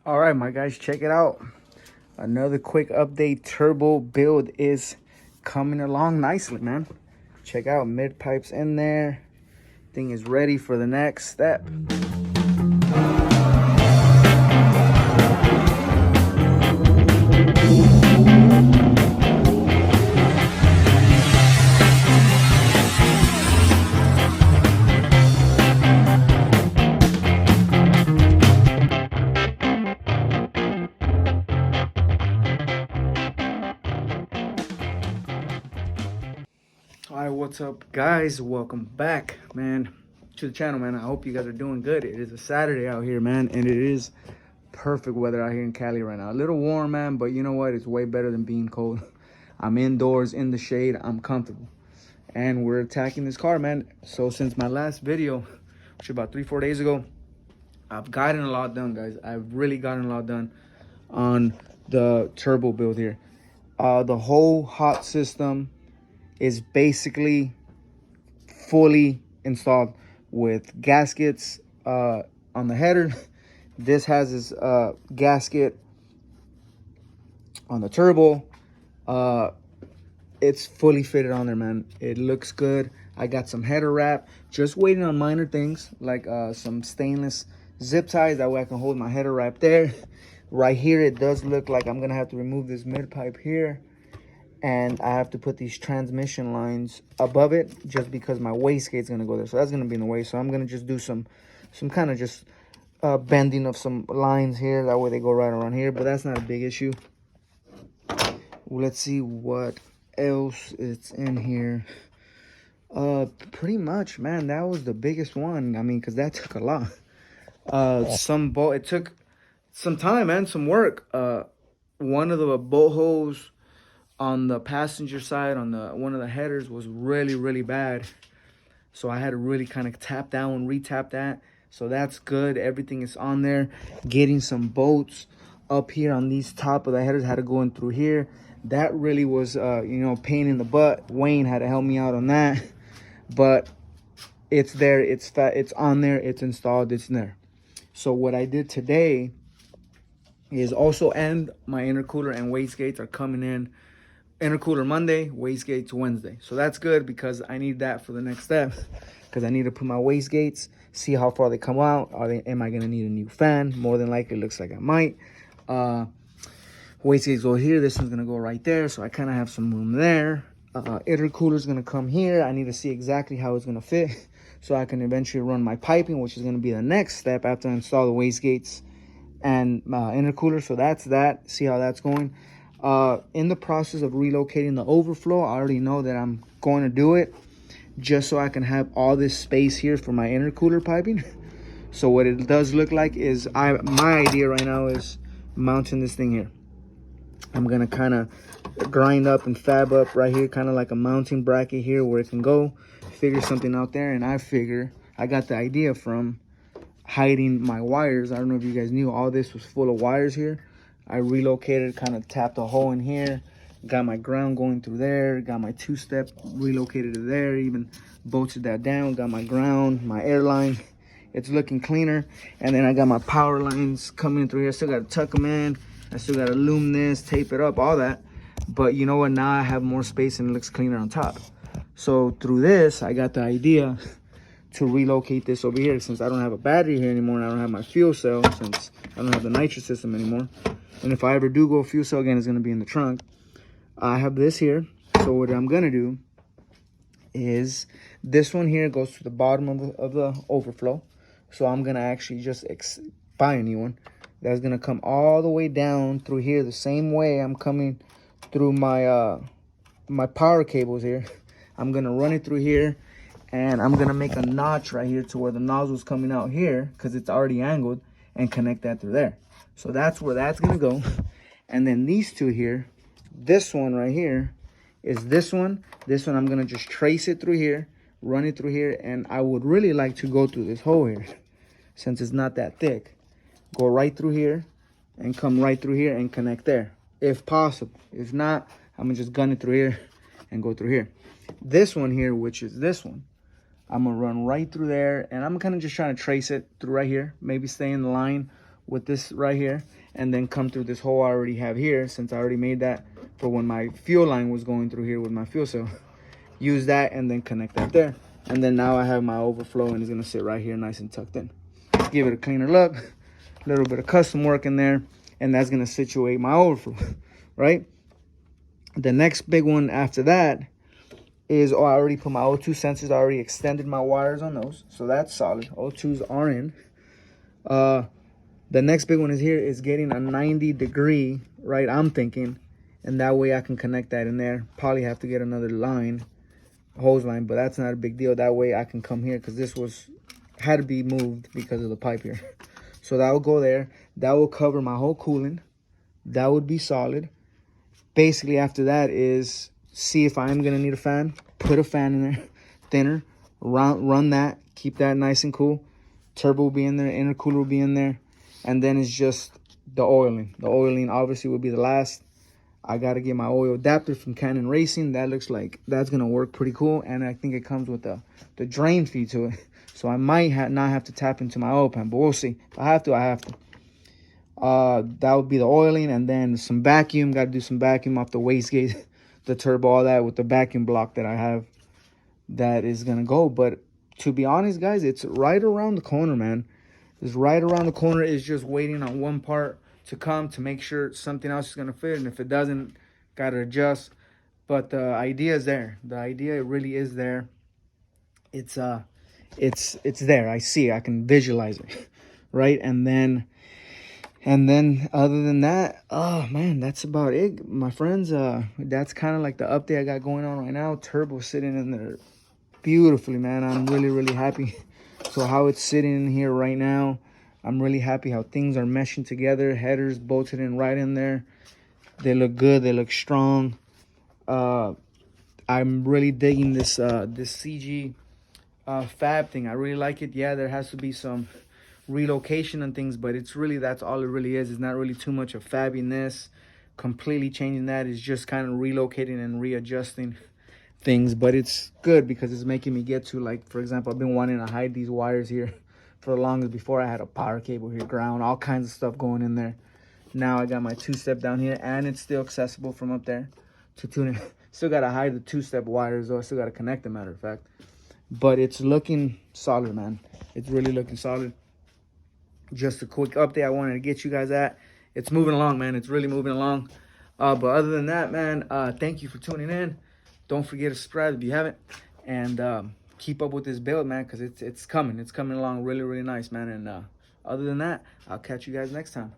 All right, my guys, check it out. Another quick update. Turbo build is coming along nicely, man. Check out, mid pipes in there. Thing is ready for the next step. All right, what's up, guys? Welcome back, man, to the channel, man. I hope you guys are doing good. It is a Saturday out here, man, and it is perfect weather out here in Cali right now. A little warm, man, but you know what? It's way better than being cold. I'm indoors in the shade. I'm comfortable, and we're attacking this car, man. So since my last video, which was about 3-4 days ago, I've gotten a lot done, guys. I've really gotten a lot done on the turbo build here. The whole hot system is basically fully installed with gaskets on the header. This has this gasket on the turbo. It's fully fitted on there, man. It looks good. I got some header wrap, just waiting on minor things like some stainless zip ties, that way I can hold my header wrap there. Right here, it does look like I'm gonna have to remove this mid pipe here, and I have to put these transmission lines above it just because my wastegate's gonna go there. So that's gonna be in the way. So I'm gonna just do some kind of just bending of some lines here. That way they go right around here, but that's not a big issue. Let's see what else is in here. Pretty much, man, that was the biggest one. I mean, because that took a lot. It took some time, man, some work. One of the bolt holes on the passenger side on one of the headers was really bad, so I had to really kind of tap that one, re-tap that. So that's good. Everything is on there. Getting some bolts up here on these top of the headers, had to go in through here. That really was pain in the butt. Wayne had to help me out on that, but it's there, it's on there, it's installed, it's there. So what I did today is also, and my intercooler and wastegates are coming in. Intercooler Monday, wastegates Wednesday. So that's good because I need that for the next step, because I need to put my wastegates, see how far they come out. Am I gonna need a new fan? More than likely, it looks like I might. Wastegates go here, this one's gonna go right there, so I kind of have some room there. Intercooler is gonna come here. I need to see exactly how it's gonna fit so I can eventually run my piping, which is gonna be the next step after I install the wastegates and intercooler. So that's that. See how that's going. In the process of relocating the overflow, I already know that I'm going to do it just so I can have all this space here for my intercooler piping. So what it does look like is, my idea right now is mounting this thing here. I'm gonna kind of grind up and fab up right here, kind of like a mounting bracket here where it can go. Figure something out there, and I got the idea from hiding my wires. I don't know if you guys knew, all this was full of wires here. I relocated, kind of tapped a hole in here, got my ground going through there, got my two-step relocated to there, even bolted that down, got my ground, my air line. It's looking cleaner. And then I got my power lines coming through here. Still got to tuck them in. I still got to loom this, tape it up, all that. But you know what? Now I have more space and it looks cleaner on top. So through this, I got the idea to relocate this over here, since I don't have a battery here anymore and I don't have my fuel cell, since I don't have the nitrous system anymore. And if I ever do go fuel cell again, it's going to be in the trunk. I have this here. So what I'm going to do is, this one here goes to the bottom of the overflow. So I'm going to actually just buy a new one. That's going to come all the way down through here the same way I'm coming through my my power cables here. I'm going to run it through here, and I'm going to make a notch right here to where the nozzle's coming out here, because it's already angled, and connect that through there. So that's where that's gonna go. And then these two here, this one right here is this one. This one I'm gonna just trace it through here, run it through here, and I would really like to go through this hole here, since it's not that thick. Go right through here and come right through here and connect there, if possible. If not, I'm gonna just gun it through here and go through here. This one here, which is this one, I'm gonna run right through there, and I'm kind of just trying to trace it through right here, maybe stay in the line with this right here, and then come through this hole I already have here, since I already made that for when my fuel line was going through here with my fuel cell. Use that and then connect that there. And then now I have my overflow, and it's gonna sit right here nice and tucked in. Give it a cleaner look, a little bit of custom work in there, and that's gonna situate my overflow, right? The next big one after that is, I already put my O2 sensors, I already extended my wires on those, so that's solid. O2s are in. The next big one is here is getting a 90-degree, right, I'm thinking, and that way I can connect that in there. Probably have to get another line, hose line, but that's not a big deal. That way I can come here, because this had to be moved because of the pipe here. So that will go there. That will cover my whole coolant. That would be solid. Basically after that is see if I am gonna need a fan. Put a fan in there, thinner, run that, keep that nice and cool. Turbo will be in there, intercooler will be in there, and then it's just the oiling. The oiling obviously will be the last. I gotta get my oil adapter from Canon Racing. That looks like that's gonna work pretty cool, and I think it comes with the drain feed to it. So I might not have to tap into my oil pan, but we'll see. If I have to, I have to. That would be the oiling, and then some vacuum. Got to do some vacuum off the wastegate, the turbo, all that with the vacuum block that I have. That is gonna go. But to be honest, guys, it's right around the corner, man. It's right around the corner. It's just waiting on one part to come to make sure something else is gonna fit, and if it doesn't, gotta adjust. But the idea is there. The idea really is there. It's there. I see it. I can visualize it, right? And then other than that, oh man, that's about it, my friends. That's kind of like the update I got going on right now. Turbo sitting in there beautifully, man. I'm really happy. So how it's sitting in here right now, I'm really happy how things are meshing together. Headers bolted in right in there. They look good. They look strong. I'm really digging this CG fab thing. I really like it. Yeah, there has to be some relocation and things, but it's really, that's all it really is. It's not really too much of fabbiness. Completely changing that is just kind of relocating and readjusting things, but it's good because it's making me get to, like, for example, I've been wanting to hide these wires here for the longest. Before, I had a power cable here, ground, all kinds of stuff going in there. Now I got my two-step down here, and it's still accessible from up there to tune it. Still got to hide the two-step wires, though. I still got to connect them, matter of fact. But it's looking solid, man. It's really looking solid. Just a quick update I wanted to get you guys at. It's moving along, man. It's really moving along. But other than that, man, thank you for tuning in. Don't forget to subscribe if you haven't. And keep up with this build, man, because it's coming. It's coming along really nice, man. And other than that, I'll catch you guys next time.